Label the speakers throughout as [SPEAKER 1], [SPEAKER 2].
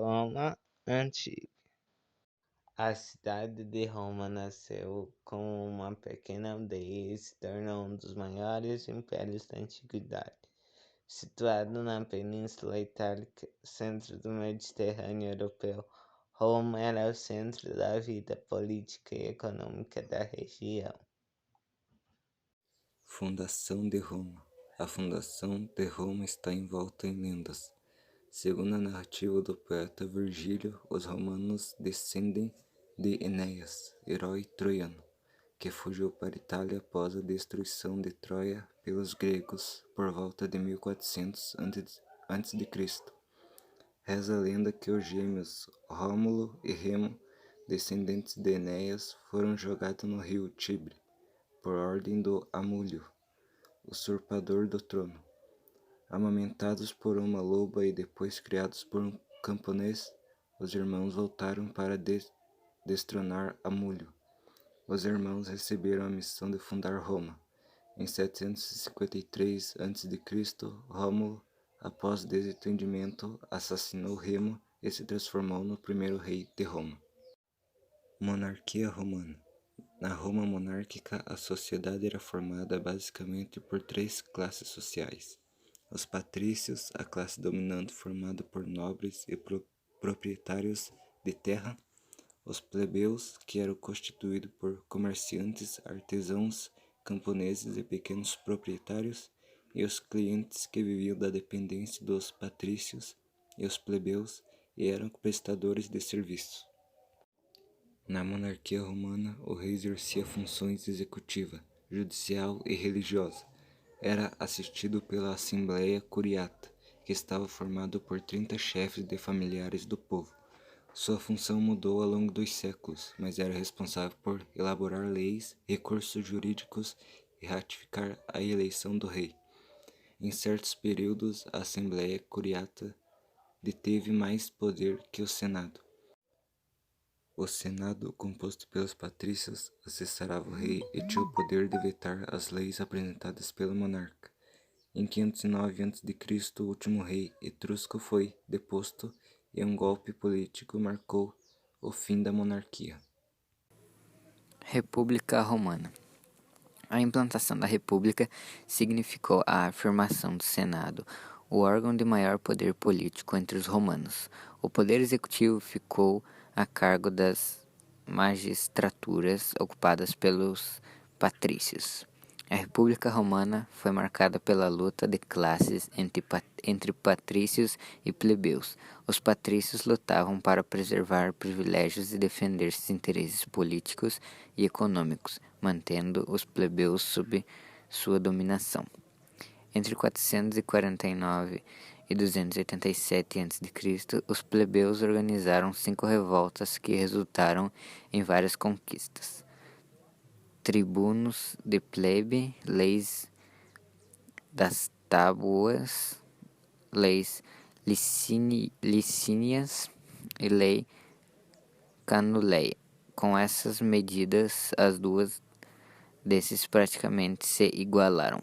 [SPEAKER 1] Roma Antiga. A cidade de Roma nasceu como uma pequena aldeia e se tornou um dos maiores impérios da antiguidade. Situado na Península Itálica, centro do Mediterrâneo europeu, Roma era o centro da vida política e econômica da região.
[SPEAKER 2] Fundação de Roma. A fundação de Roma está envolta em lendas. Segundo a narrativa do poeta Virgílio, os romanos descendem de Enéas, herói troiano, que fugiu para a Itália após a destruição de Troia pelos gregos por volta de 1400 a.C. Reza a lenda que os gêmeos Rômulo e Remo, descendentes de Enéas, foram jogados no rio Tibre, por ordem do Amulio, usurpador do trono. Amamentados por uma loba e depois criados por um camponês, os irmãos voltaram para destronar Amulio. Os irmãos receberam a missão de fundar Roma. Em 753 a.C., Rômulo, após desentendimento, assassinou Remo e se transformou no primeiro rei de Roma. Monarquia romana. Na Roma monárquica, a sociedade era formada basicamente por três classes sociais: os patrícios, a classe dominante formada por nobres e proprietários de terra; os plebeus, que eram constituídos por comerciantes, artesãos, camponeses e pequenos proprietários; e os clientes, que viviam da dependência dos patrícios e os plebeus e eram prestadores de serviços. Na monarquia romana, o rei exercia funções executiva, judicial e religiosa. Era assistido pela Assembleia Curiata, que estava formado por 30 chefes de familiares do povo. Sua função mudou ao longo dos séculos, mas era responsável por elaborar leis, recursos jurídicos e ratificar a eleição do rei. Em certos períodos, a Assembleia Curiata deteve mais poder que o Senado. O Senado, composto pelos patrícios, assessorava o rei e tinha o poder de vetar as leis apresentadas pelo monarca. Em 509 a.C., o último rei etrusco foi deposto e um golpe político marcou o fim da monarquia.
[SPEAKER 3] República Romana. A implantação da República significou a afirmação do Senado, o órgão de maior poder político entre os romanos. O poder executivo ficou a cargo das magistraturas ocupadas pelos patrícios. A República Romana foi marcada pela luta de classes entre patrícios e plebeus. Os patrícios lutavam para preservar privilégios e defender seus interesses políticos e econômicos, mantendo os plebeus sob sua dominação. Entre 449 e 287 a.C., os plebeus organizaram 5 revoltas que resultaram em várias conquistas: tribunos de plebe, leis das tábuas, leis licínias e lei canuleia. Com essas medidas, as duas desses praticamente se igualaram.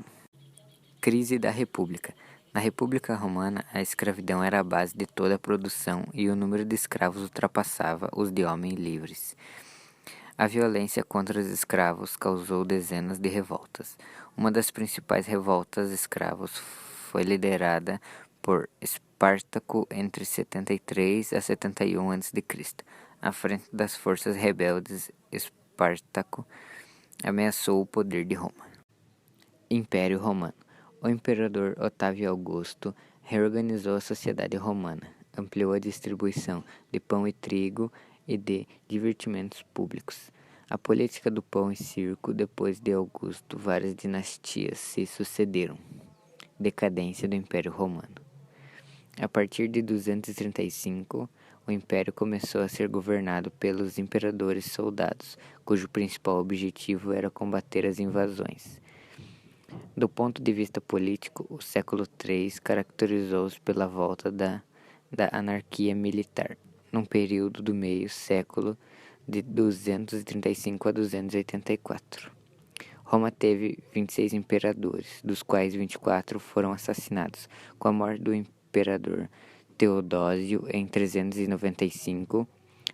[SPEAKER 3] Crise da República. Na República Romana, a escravidão era a base de toda a produção e o número de escravos ultrapassava os de homens livres. A violência contra os escravos causou dezenas de revoltas. Uma das principais revoltas escravos foi liderada por Espartaco entre 73 a 71 a.C. À frente das forças rebeldes, Espartaco ameaçou o poder de Roma. Império Romano. O imperador Otávio Augusto reorganizou a sociedade romana, ampliou a distribuição de pão e trigo e de divertimentos públicos. A política do pão e circo. Depois de Augusto, várias dinastias se sucederam. Decadência do Império Romano. A partir de 235, o Império começou a ser governado pelos imperadores soldados, cujo principal objetivo era combater as invasões. Do ponto de vista político, o século III caracterizou-se pela volta da anarquia militar, num período do meio século de 235 a 284. Roma teve 26 imperadores, dos quais 24 foram assassinados. Com a morte do imperador Teodósio em 395,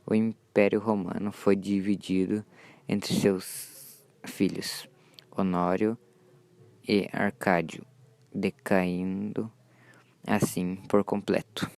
[SPEAKER 3] o Império Romano foi dividido entre seus filhos, Honório e Arcádio, decaindo assim por completo.